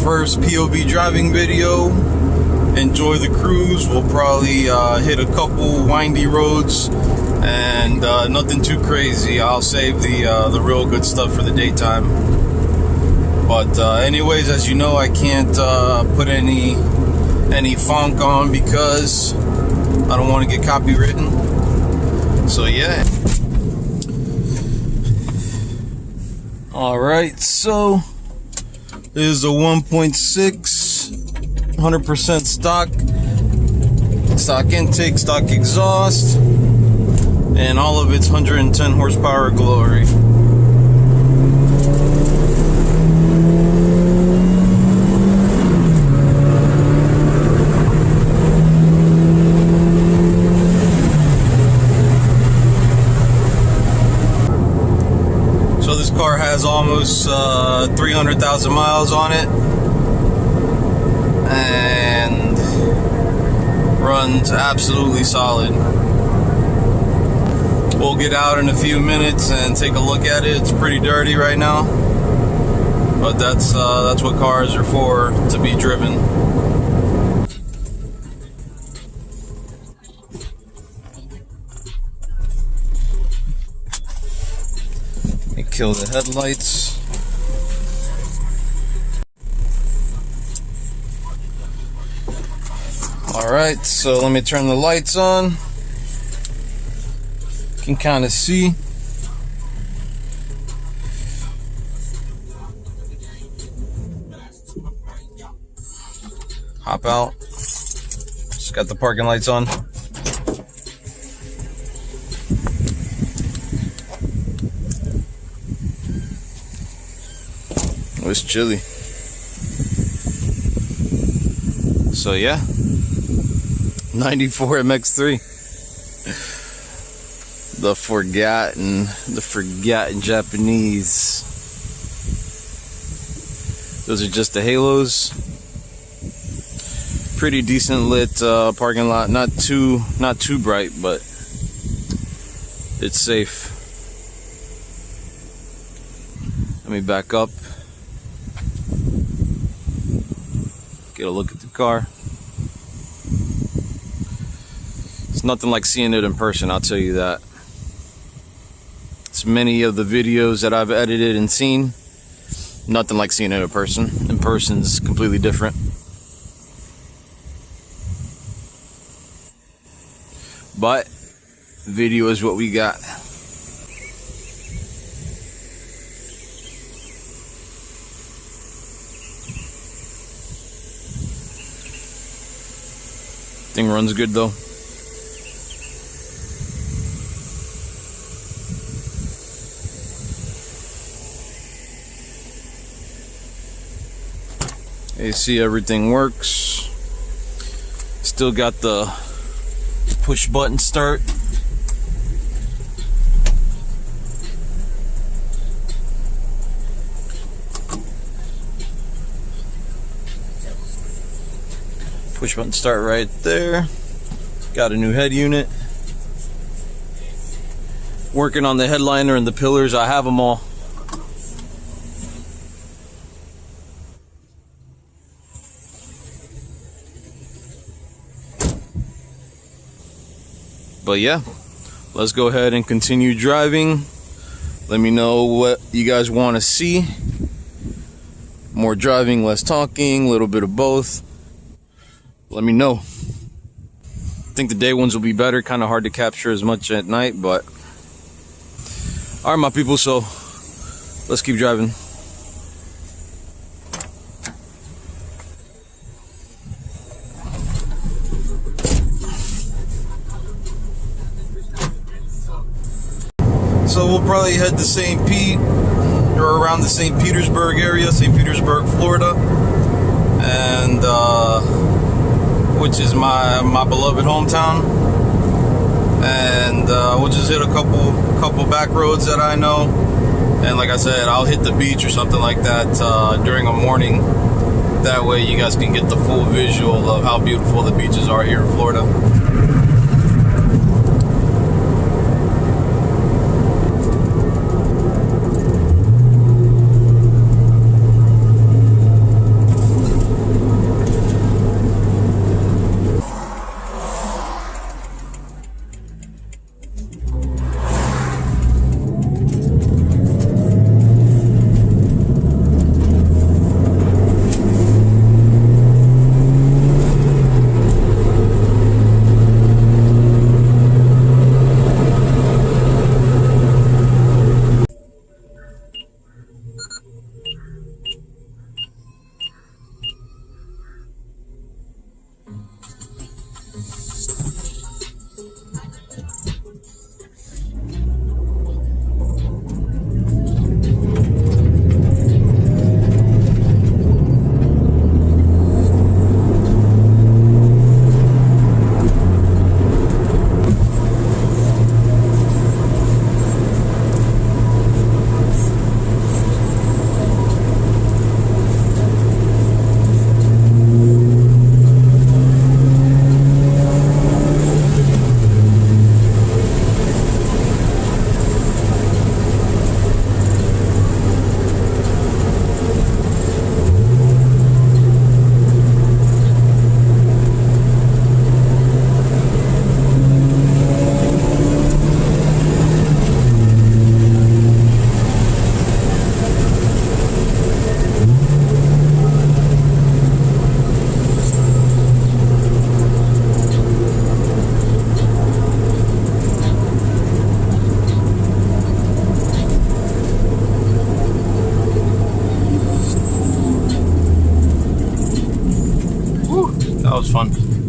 first POV driving video. Enjoy the cruise. We'll probably hit a couple windy roads and nothing too crazy. I'll save the real good stuff for the daytime. But anyways, as you know, I can't put any funk on because I don't want to get copywritten. So yeah. Alright, so this is a 1.6 100% stock intake, stock exhaust, and all of its 110 horsepower glory. So this car has almost 300,000 miles on it and runs absolutely solid. We'll get out in a few minutes and take a look at it. It's pretty dirty right now, but that's what cars are for, to be driven. Let me kill the headlights. Alright, so let me turn the lights on. You can kind of see. Hop out. Just got the parking lights on. Oh, it's chilly. So yeah. 94 Mx3. The forgotten Japanese. Those are just the halos. Pretty decent lit parking lot. Not too bright, but it's safe. Let me back up. Get a look at the car. Nothing like seeing it in person, I'll tell you that. It's many of the videos that I've edited and seen, nothing like seeing it in person. In person's completely different. But video is what we got. Thing runs good though. AC, everything works. Still got the push button start. Push button start right there. Got a new head unit. Working on the headliner and the pillars. I have them all. But yeah, let's go ahead and continue driving. Let me know what you guys want to see. More driving, less talking, a little bit of both. Let me know. I think the day ones will be better. Kind of hard to capture as much at night, but alright my people, so let's keep driving. So we'll probably head to St. Pete, or around the St. Petersburg area, St. Petersburg, Florida, and which is my beloved hometown. And we'll just hit a couple back roads that I know, and like I said, I'll hit the beach or something like that during a morning. That way you guys can get the full visual of how beautiful the beaches are here in Florida. was fun.